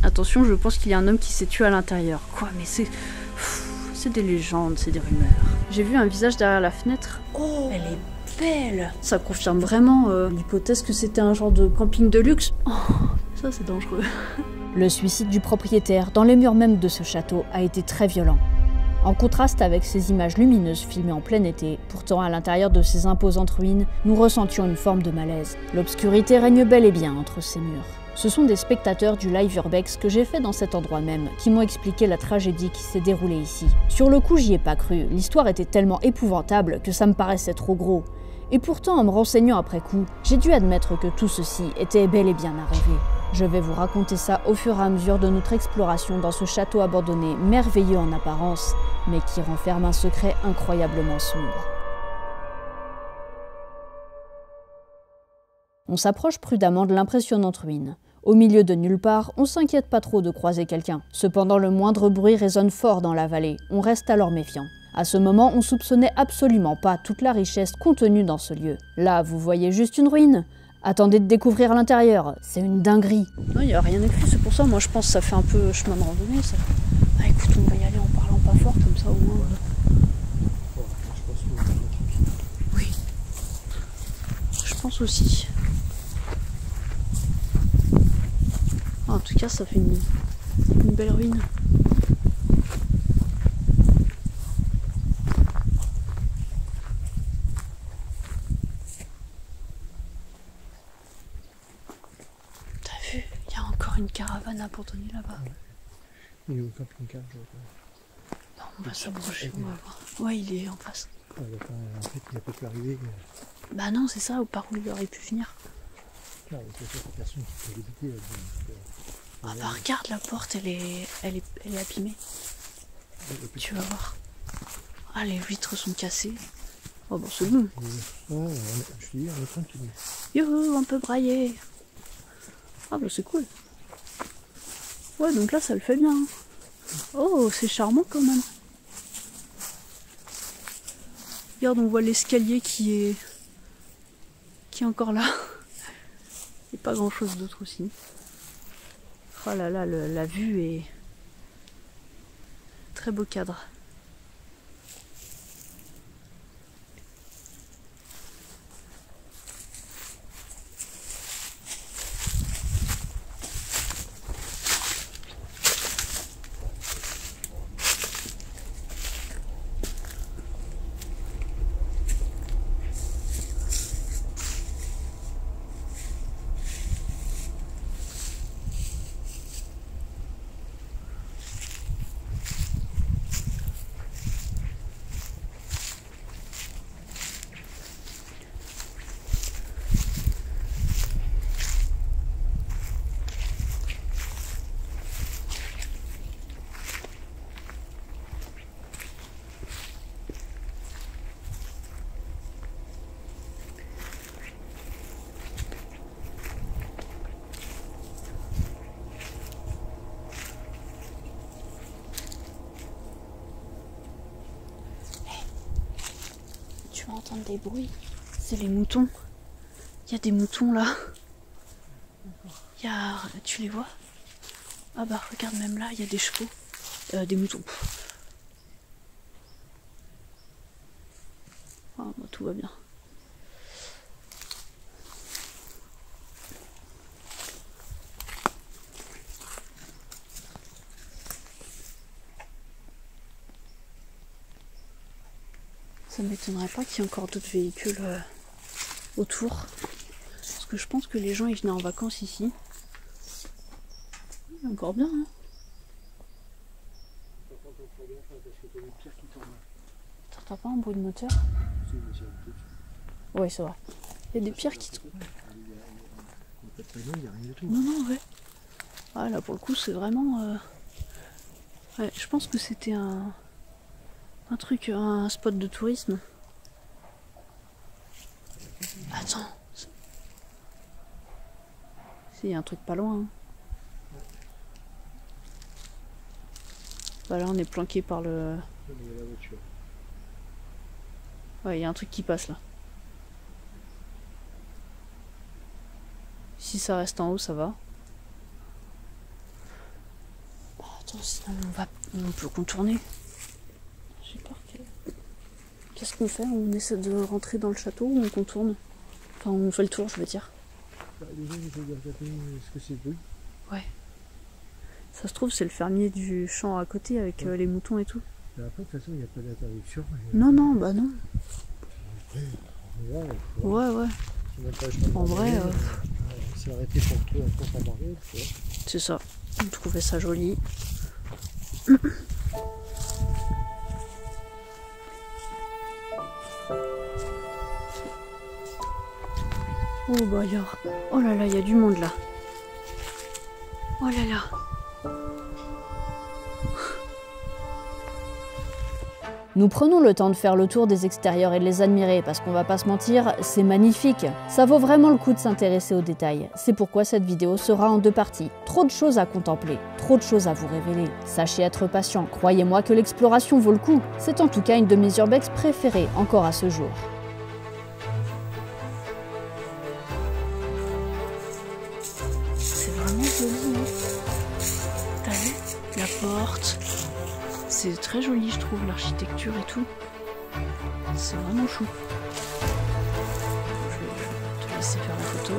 Attention, je pense qu'il y a un homme qui s'est tué à l'intérieur. Quoi, mais c'est... C'est des légendes, c'est des rumeurs. J'ai vu un visage derrière la fenêtre. Oh, elle est belle. Ça confirme vraiment l'hypothèse que c'était un genre de camping de luxe. Oh, ça c'est dangereux. Le suicide du propriétaire, dans les murs même de ce château, a été très violent. En contraste avec ces images lumineuses filmées en plein été, pourtant à l'intérieur de ces imposantes ruines, nous ressentions une forme de malaise. L'obscurité règne bel et bien entre ces murs. Ce sont des spectateurs du live urbex que j'ai fait dans cet endroit même qui m'ont expliqué la tragédie qui s'est déroulée ici. Sur le coup, j'y ai pas cru, l'histoire était tellement épouvantable que ça me paraissait trop gros. Et pourtant, en me renseignant après coup, j'ai dû admettre que tout ceci était bel et bien à rêver. Je vais vous raconter ça au fur et à mesure de notre exploration dans ce château abandonné, merveilleux en apparence, mais qui renferme un secret incroyablement sombre. On s'approche prudemment de l'impressionnante ruine. Au milieu de nulle part, on s'inquiète pas trop de croiser quelqu'un. Cependant, le moindre bruit résonne fort dans la vallée, on reste alors méfiant. À ce moment, on soupçonnait absolument pas toute la richesse contenue dans ce lieu. Là, vous voyez juste une ruine. Attendez de découvrir l'intérieur, c'est une dinguerie. Non, il n'y a rien écrit, c'est pour ça, moi je pense que ça fait un peu chemin de randonnée, ça. Ah écoute, on va y aller en parlant pas fort, comme ça au moins... Oui. Je pense aussi. En tout cas, ça fait une belle ruine. T'as vu, il y a encore une caravane abandonnée là-bas. Il est au camping-car. Non, on va s'approcher, on va voir. Ouais, il est en face. En fait, il n'a pas pu arriver. Bah non, c'est ça, par où il aurait pu venir. Non, c'est personne qui peut l'éviter. Ah bah regarde, la porte, elle est abîmée. Tu vas voir. Ah, les vitres sont cassées. Oh bon, c'est bon. Ouais, je te dis, on est tranquille. Youhou, on peut brailler. Ah bah c'est cool. Ouais, donc là, ça le fait bien. Oh, c'est charmant quand même. Regarde, on voit l'escalier qui est encore là. Et pas grand chose d'autre aussi. Oh là là, la vue est très beau cadre. Tu vas entendre des bruits. C'est les moutons. Il y a des moutons là. Tu les vois? Ah bah regarde, même là, il y a des chevaux. Des moutons. Ah bah tout va bien. Ça ne m'étonnerait pas qu'il y ait encore d'autres véhicules autour. Parce que je pense que les gens ils venaient en vacances ici. Il est encore bien, hein. T'entends pas un bruit de moteur? Oui, c'est vrai. Il y a des pierres qui tombent. Non, non, ouais. Ah, là, pour le coup, c'est vraiment... Ouais, je pense que c'était un spot de tourisme. Attends. Il y a un truc pas loin. Hein. Bah là, on est planqué par le... Ouais, il y a un truc qui passe là. Si ça reste en haut, ça va. Attends, sinon on peut contourner. J'ai peur que... Qu'est-ce qu'on fait? On essaie de rentrer dans le château ou on contourne? Enfin, on fait le tour, je veux dire. Les gens essaient de regarder ce que c'est le bruit. Ouais. Ça se trouve, c'est le fermier du champ à côté avec les moutons et tout. Mais après, de toute façon, il n'y a pas d'interruption. Non, non, bah non. Après, on va, Ouais. c'est même pas le chemin de En vrai, Marguerite. On s'est arrêté pour tout un compte à Marguerite, tu vois. c'est ça. On trouvait ça joli. Oh bah alors. Oh là là, il y a du monde là. Oh là là. Nous prenons le temps de faire le tour des extérieurs et de les admirer, parce qu'on va pas se mentir, c'est magnifique. Ça vaut vraiment le coup de s'intéresser aux détails. C'est pourquoi cette vidéo sera en 2 parties. Trop de choses à contempler, trop de choses à vous révéler. Sachez être patient, croyez-moi que l'exploration vaut le coup. C'est en tout cas une de mes urbex préférées, encore à ce jour. C'est vraiment joli, hein. T'as vu la porte? C'est très joli, je trouve, l'architecture et tout. C'est vraiment chou. Je vais te laisser faire la photo.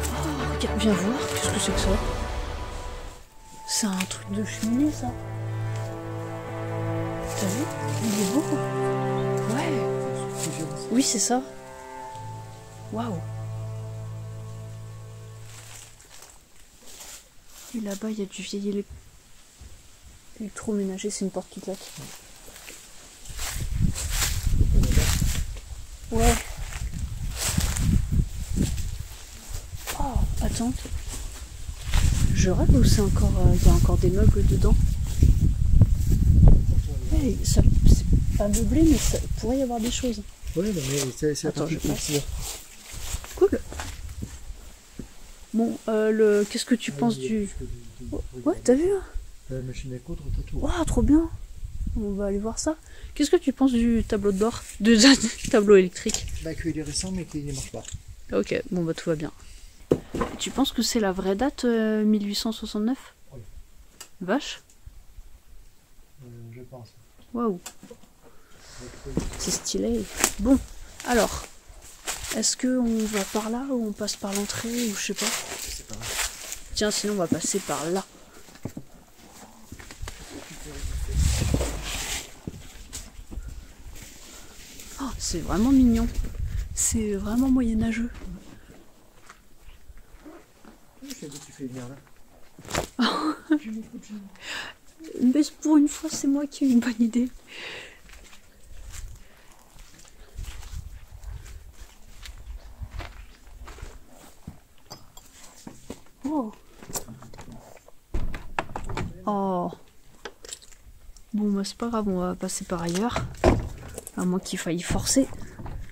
Oh, regarde, viens voir, qu'est-ce que c'est que ça? C'est un truc de cheminée, ça. T'as vu? Il est beau. Ouais. Oui, c'est ça. Waouh. Et là-bas, il y a du vieil électroménager, c'est une porte qui claque. Ouais. Oh, attends. Je rêve ou c'est encore... il y a encore des meubles dedans. Hey, ça, c'est pas meublé, mais ça pourrait y avoir des choses. Ouais, non, mais c'est Attends, je passe. parti. Cool. Bon, qu'est-ce que tu penses du... Ouais, t'as vu hein? La machine à coudre, t'as tout. Waouh, trop bien. On va aller voir ça. Qu'est-ce que tu penses du tableau de bord? Du tableau électrique? Bah, qu'il est récent, mais qu'il ne marche pas. Ok, bon bah tout va bien. Tu penses que c'est la vraie date 1869? Oui. Vache. Je pense. Waouh. C'est stylé. Bon, alors, est-ce qu'on va par là ou on passe par l'entrée ou je sais pas? C'est pas grave. Tiens, sinon on va passer par là. Oh, c'est vraiment mignon. C'est vraiment moyenâgeux. Je t'ai dit que tu fais venir là. Mais pour une fois, c'est moi qui ai une bonne idée. Oh. Oh. Bon, bah c'est pas grave, on va passer par ailleurs. À moins qu'il faille forcer.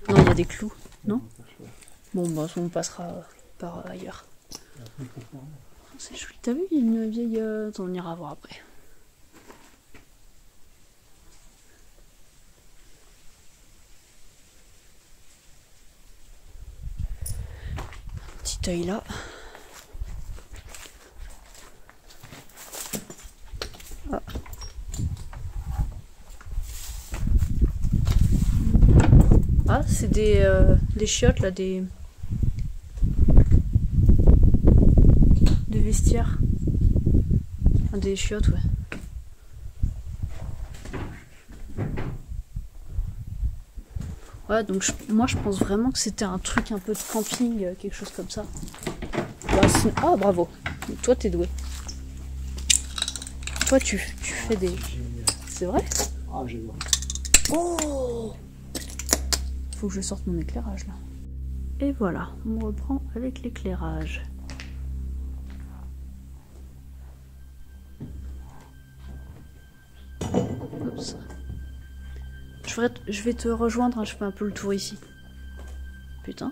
Non, il y a des clous, non? Bon, bah on passera par ailleurs. C'est joli. T'as vu, il y a une vieille... Attends, on ira voir après. Petit œil là. Ah. Ah, c'est des chiottes là, des vestiaires. Enfin, des chiottes, ouais. Ouais, donc moi je pense vraiment que c'était un truc un peu de camping, quelque chose comme ça. Ah, bravo. Toi, t'es doué. Toi, tu fais des... C'est vrai? Ah, j'adore. Oh! Faut que je sorte mon éclairage, là. Et voilà, on reprend avec l'éclairage. Oups. Je vais te rejoindre, hein, je fais un peu le tour ici. Putain.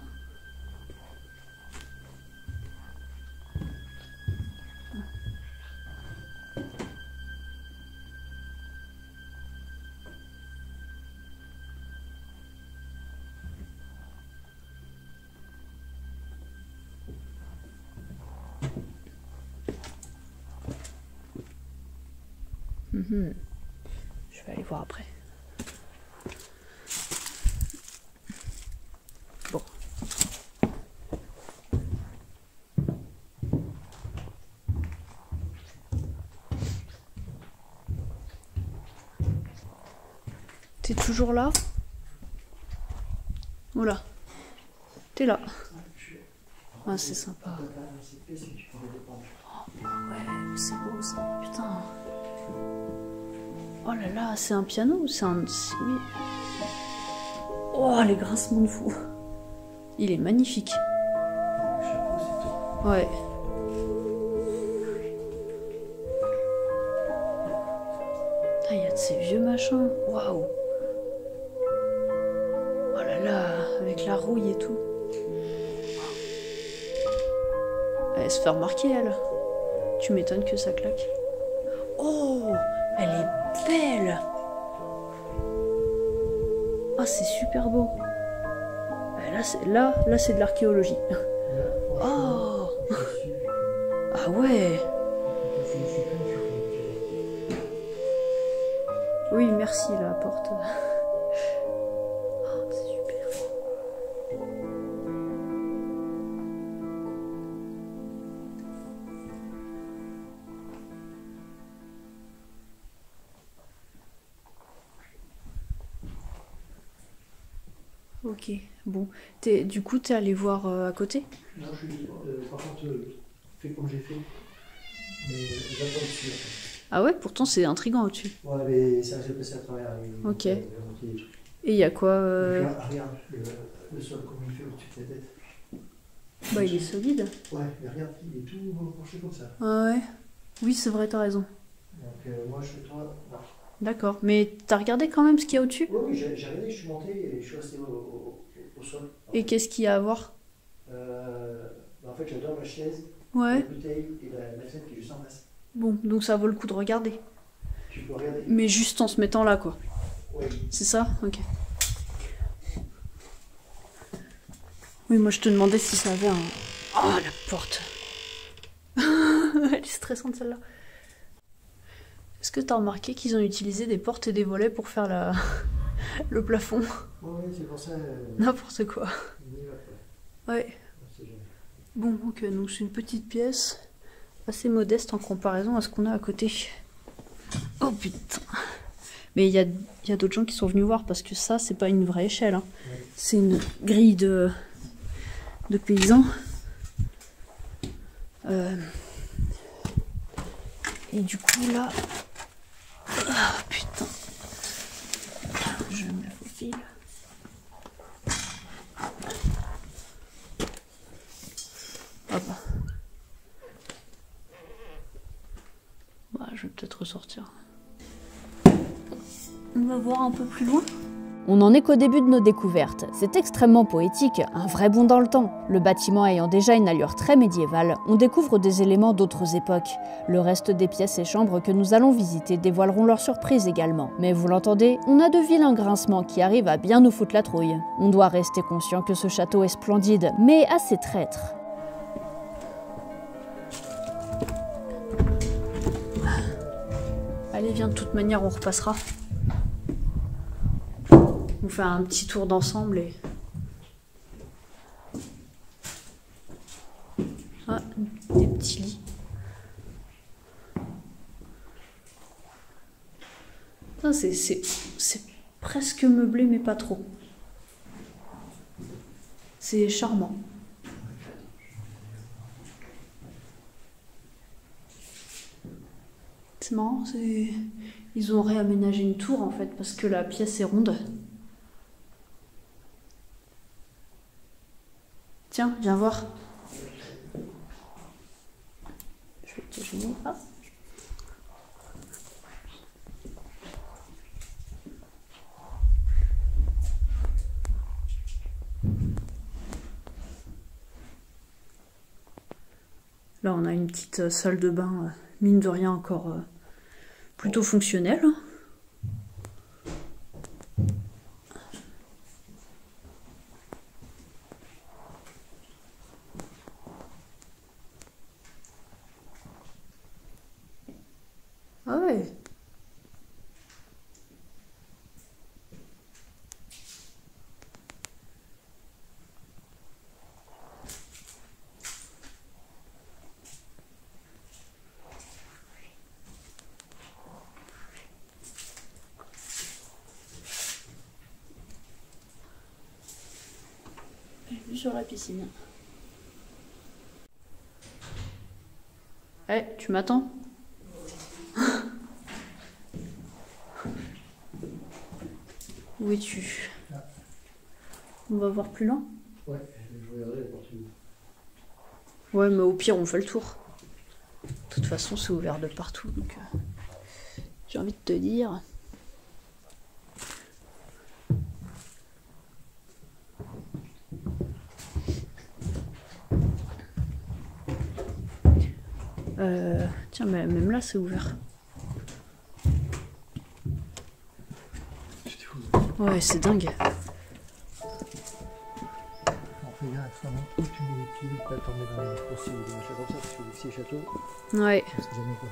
Je vais aller voir après. Bon. T'es toujours là? Oula. T'es là. Ah, c'est sympa. Oh, ouais, c'est beau ça. Putain. Oh là là, c'est un piano ou c'est un... Oui. Oh, les grincements de fou. Il est magnifique. Ouais. Ah, il y a de ces vieux machins. Waouh. Oh là là, avec la rouille et tout. Elle se fait remarquer, elle. Tu m'étonnes que ça claque. Oh, elle est belle. Ah, c'est super beau. Là, c'est de l'archéologie. Oh. Ah ouais. Oui, merci la porte. Oh, c'est super. Ok, bon. Du coup, t'es allé voir à côté? Non, je suis par contre, fais comme j'ai fait. Mais j'attends dessus. Ah ouais, pourtant c'est intriguant au-dessus. Ouais, mais ça s'est passé à travers. Ok. Et il y a quoi Regarde, le sol, comme il fait au-dessus de ta tête. Bah, il est solide. Ouais, mais regarde, il est tout penché comme ça. Ah ouais. Oui, c'est vrai, t'as raison. Donc, moi, je suis toi. Non. D'accord. Mais t'as regardé quand même ce qu'il y a au-dessus? Oui, j'ai regardé, je suis monté et je suis resté au sol. Et qu'est-ce qu'il y a à voir? En fait, j'adore la chaise, Ouais. la bouteille et la scène qui est juste en face. Bon, donc ça vaut le coup de regarder. Tu peux regarder. Mais juste en se mettant là, quoi. Oui. C'est ça? Ok. Oui, moi je te demandais si ça avait un... Oh, la porte. Elle est stressante celle-là. Est-ce que t'as remarqué qu'ils ont utilisé des portes et des volets pour faire le plafond? Oui, c'est pour ça. N'importe quoi. Ouais. C'est génial. Bon, ok, donc c'est une petite pièce assez modeste en comparaison à ce qu'on a à côté. Oh putain. Mais il y a d'autres gens qui sont venus voir parce que ça, c'est pas une vraie échelle. Hein. Ouais. C'est une grille de paysans. Et du coup, là... Ah, putain. Je me la faufile. Hop. Bah, je vais peut-être ressortir. On va voir un peu plus loin. On n'en est qu'au début de nos découvertes. C'est extrêmement poétique, un vrai bond dans le temps. Le bâtiment ayant déjà une allure très médiévale, on découvre des éléments d'autres époques. Le reste des pièces et chambres que nous allons visiter dévoileront leur surprise également. Mais vous l'entendez, on a de vilains grincements qui arrivent à bien nous foutre la trouille. On doit rester conscient que ce château est splendide, mais assez traître. Allez, viens, de toute manière, on repassera. On fait un petit tour d'ensemble et... Ah, des petits lits. Ah, c'est presque meublé, mais pas trop. C'est charmant. C'est marrant, ils ont réaménagé une tour en fait, parce que la pièce est ronde. Tiens, viens voir. Je vais te gêner. Ah. Là, on a une petite salle de bain, mine de rien, encore plutôt fonctionnelle. Ah ouais. vue sur la piscine. Eh, tu m'attends? Où es-tu? On va voir plus loin? Ouais, je regarderai la porte. Ouais, mais au pire, on fait le tour. De toute façon, c'est ouvert de partout, donc j'ai envie de te dire. Tiens, mais même là, c'est ouvert. Ouais, c'est dingue. Fais gaffe, vraiment. Tu mets les pieds, pas t'en mets dans les micros si des machins comme ça, parce que les petits châteaux, Ouais. on sait jamais quoi.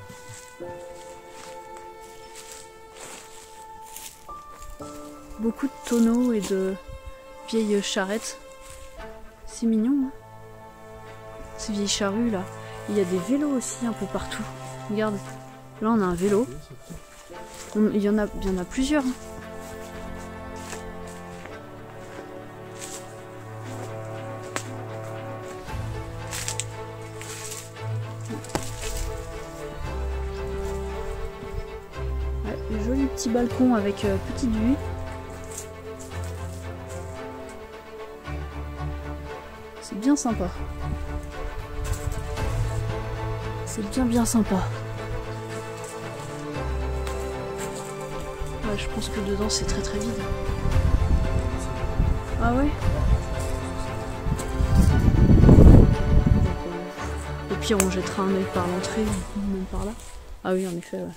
Beaucoup de tonneaux et de vieilles charrettes. C'est mignon, hein. Ces vieilles charrues là. Il y a des vélos aussi un peu partout. Regarde, là on a un vélo. Il y en a plusieurs. Ouais, joli petit balcon avec petite vue. C'est bien sympa. C'est bien sympa. Ouais, je pense que dedans c'est très vide. Ah ouais? Au pire on jettera un œil par l'entrée, ou même par là. Ah oui, en effet, ouais.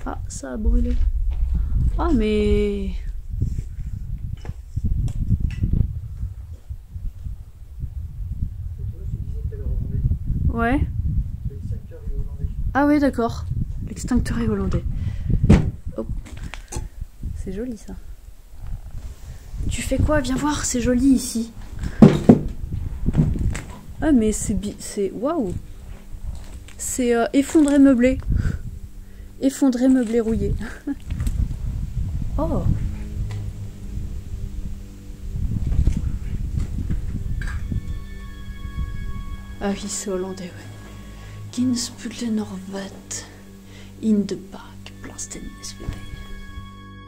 Ah, ça a brûlé. Ah, mais... Ouais. Ah oui, d'accord. L'extincteur est hollandais. Oh. C'est joli, ça. Tu fais quoi? Viens voir, c'est joli, ici. Ah, mais c'est... Waouh! C'est effondré meublé. Effondré meublé rouillé. Oh! Ah oui, c'est hollandais, ouais. Ginspulenorvat in the park, Plastennesville.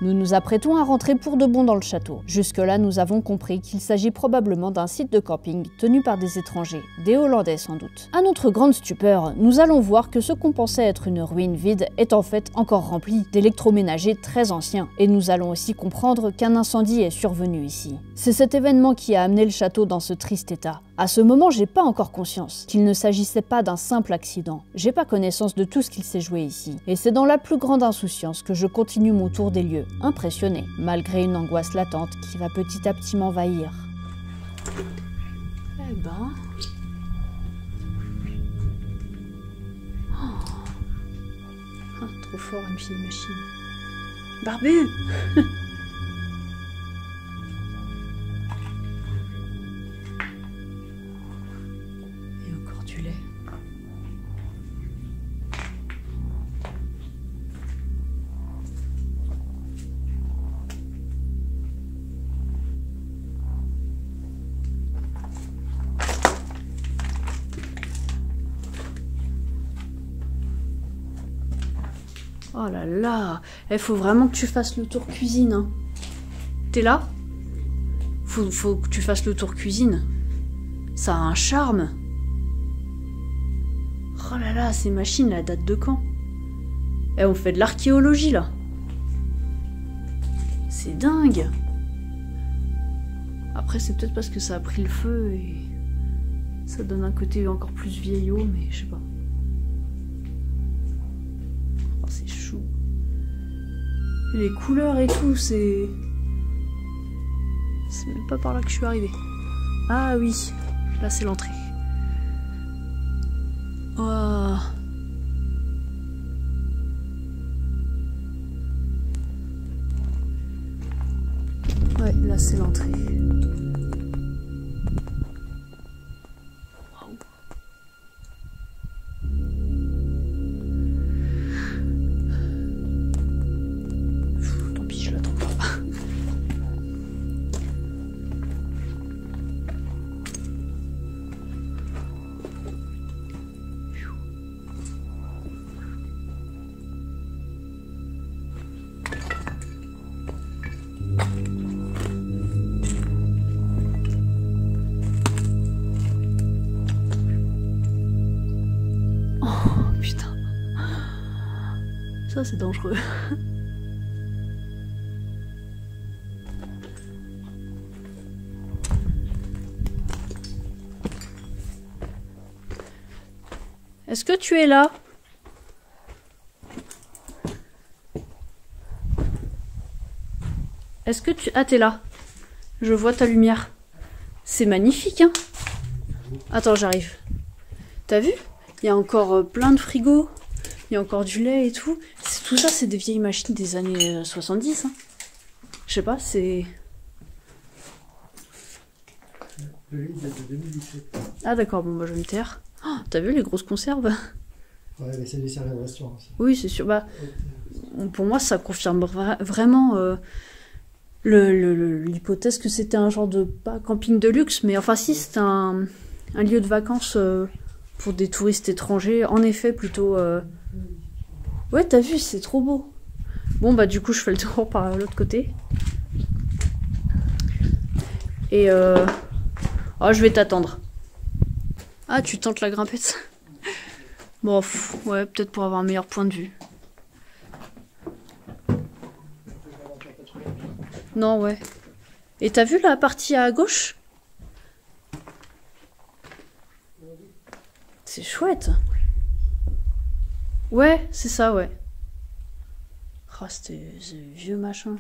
Nous nous apprêtons à rentrer pour de bon dans le château. Jusque-là, nous avons compris qu'il s'agit probablement d'un site de camping tenu par des étrangers, des Hollandais sans doute. À notre grande stupeur, nous allons voir que ce qu'on pensait être une ruine vide est en fait encore rempli d'électroménagers très anciens. Et nous allons aussi comprendre qu'un incendie est survenu ici. C'est cet événement qui a amené le château dans ce triste état. À ce moment, j'ai pas encore conscience qu'il ne s'agissait pas d'un simple accident. J'ai pas connaissance de tout ce qu'il s'est joué ici. Et c'est dans la plus grande insouciance que je continue mon tour des lieux, impressionné, malgré une angoisse latente qui va petit à petit m'envahir. Eh ben... Oh. Ah, trop fort, une petite machine. Barbu! Oh là là, il faut vraiment que tu fasses le tour cuisine. Hein. T'es là? Faut que tu fasses le tour cuisine. Ça a un charme. Oh là là, ces machines, la date de quand? Eh, on fait de l'archéologie là. C'est dingue. Après, c'est peut-être parce que ça a pris le feu et ça donne un côté encore plus vieillot, mais je sais pas. Oh, c'est chou. Les couleurs et tout, c'est... C'est même pas par là que je suis arrivée. Ah oui, là c'est l'entrée. Oh. Ouais, Ouais, là c'est l'entrée. Waouh. Tant pis, je l'attends pas. Ça c'est dangereux. Est-ce que tu es là? Est-ce que tu... Ah, t'es là. Je vois ta lumière. C'est magnifique, hein? Attends, j'arrive. T'as vu? Il y a encore plein de frigos. Il y a encore du lait et tout. Tout ça, c'est des vieilles machines des années 70. Hein. Je sais pas, c'est... Le livre date de 2017. Ah d'accord, bon bah je vais me taire. Oh, t'as vu les grosses conserves? Ouais, mais c'est des services de restaurant aussi. Oui, c'est sûr. Bah, pour moi, ça confirme vraiment l'hypothèse que c'était un genre de... pas camping de luxe, mais enfin si, c'était un lieu de vacances pour des touristes étrangers. En effet, plutôt... Ouais, t'as vu, c'est trop beau. Bon, bah du coup, je fais le tour par l'autre côté. Et oh, je vais t'attendre. Ah, tu tentes la grimpette? Bon, ouais, peut-être pour avoir un meilleur point de vue. Non, ouais. Et t'as vu la partie à gauche? C'est chouette. Ouais, c'est ça, ouais. Oh, c'était vieux machin.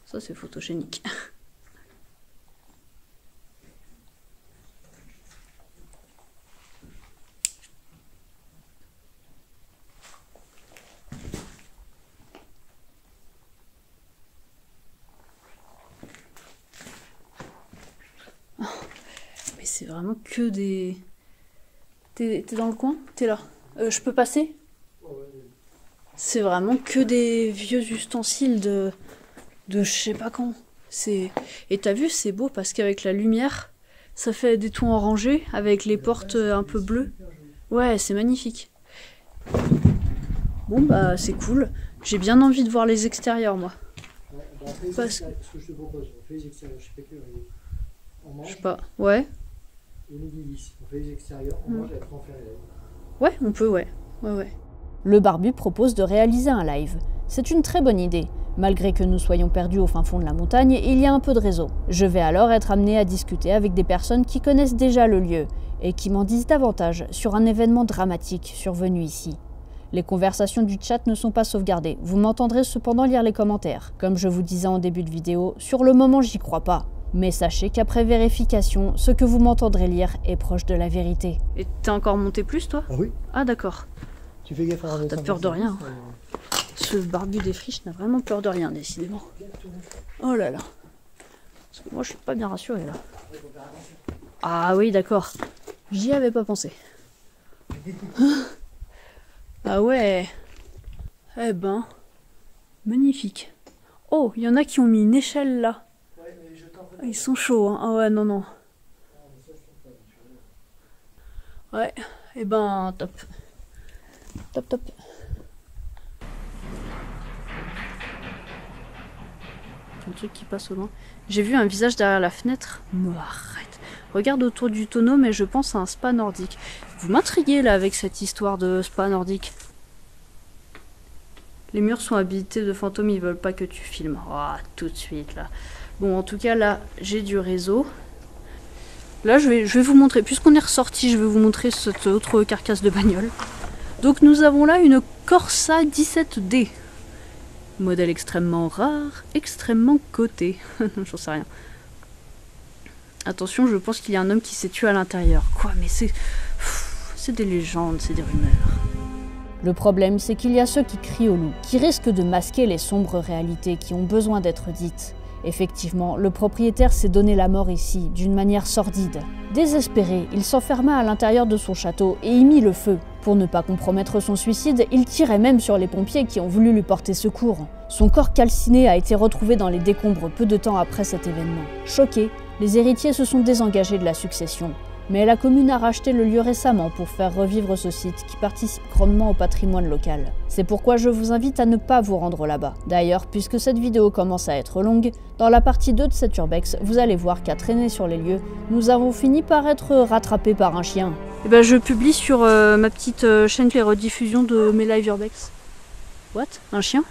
Ça, c'est photogénique. Mais c'est vraiment que des... T'es dans le coin? T'es là? Je peux passer? C'est vraiment que des vieux ustensiles de je sais pas quand. Et t'as vu, c'est beau parce qu'avec la lumière, ça fait des tons orangés avec les portes un peu bleues. Ouais, c'est magnifique. Bon bah c'est cool. J'ai bien envie de voir les extérieurs, moi. Parce que ce que je te propose, on fait les extérieurs, je sais pas quelle heure. On mange. Je sais pas. Ouais. Et midi 10, on fait les extérieurs, on mange et après on fait les live. Ouais, on peut, ouais. Ouais. Le barbu propose de réaliser un live. C'est une très bonne idée. Malgré que nous soyons perdus au fin fond de la montagne, il y a un peu de réseau. Je vais alors être amené à discuter avec des personnes qui connaissent déjà le lieu et qui m'en disent davantage sur un événement dramatique survenu ici. Les conversations du chat ne sont pas sauvegardées, vous m'entendrez cependant lire les commentaires. Comme je vous disais en début de vidéo, sur le moment j'y crois pas. Mais sachez qu'après vérification, ce que vous m'entendrez lire est proche de la vérité. Et t'es encore monté plus, toi? Ah oui. Ah d'accord. Tu fais gaffe à T'as peur de rien. Ce barbu des friches n'a vraiment peur de rien, décidément. Oh là là. Parce que moi, je suis pas bien rassurée, là. Ah oui, d'accord. J'y avais pas pensé. Ah ouais. Eh ben, magnifique. Oh, il y en a qui ont mis une échelle, là. Ils sont chauds, hein. Ah ouais, non. Ouais, eh ben, top. Top. Un truc qui passe au loin. J'ai vu un visage derrière la fenêtre. Arrête. Regarde autour du tonneau, mais je pense à un spa nordique. Vous m'intriguez là avec cette histoire de spa nordique. Les murs sont habités de fantômes, ils veulent pas que tu filmes. Oh, tout de suite là. Bon, en tout cas là, j'ai du réseau. Là, je vais vous montrer, puisqu'on est ressorti, je vais vous montrer cette autre carcasse de bagnole. Donc nous avons là une Corsa 17D. Modèle extrêmement rare, extrêmement coté. J'en sais rien. Attention, je pense qu'il y a un homme qui s'est tué à l'intérieur. Quoi, mais c'est des légendes, c'est des rumeurs. Le problème, c'est qu'il y a ceux qui crient au loup, qui risquent de masquer les sombres réalités qui ont besoin d'être dites. Effectivement, le propriétaire s'est donné la mort ici, d'une manière sordide. Désespéré, il s'enferma à l'intérieur de son château et y mit le feu. Pour ne pas compromettre son suicide, il tirait même sur les pompiers qui ont voulu lui porter secours. Son corps calciné a été retrouvé dans les décombres peu de temps après cet événement. Choqués, les héritiers se sont désengagés de la succession. Mais la commune a racheté le lieu récemment pour faire revivre ce site qui participe grandement au patrimoine local. C'est pourquoi je vous invite à ne pas vous rendre là-bas. D'ailleurs, puisque cette vidéo commence à être longue, dans la partie 2 de cet urbex, vous allez voir qu'à traîner sur les lieux, nous avons fini par être rattrapés par un chien. Et ben je publie sur ma petite chaîne les rediffusions de mes live urbex. What? Un chien?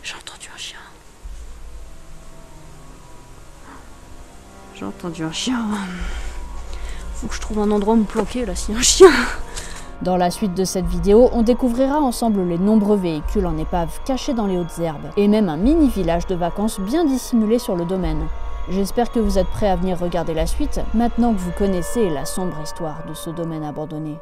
J'ai entendu un chien. J'ai entendu un chien. Faut que je trouve un endroit où me planquer là s'il y a un chien. Dans la suite de cette vidéo, on découvrira ensemble les nombreux véhicules en épave cachés dans les hautes herbes, et même un mini-village de vacances bien dissimulé sur le domaine. J'espère que vous êtes prêts à venir regarder la suite, maintenant que vous connaissez la sombre histoire de ce domaine abandonné.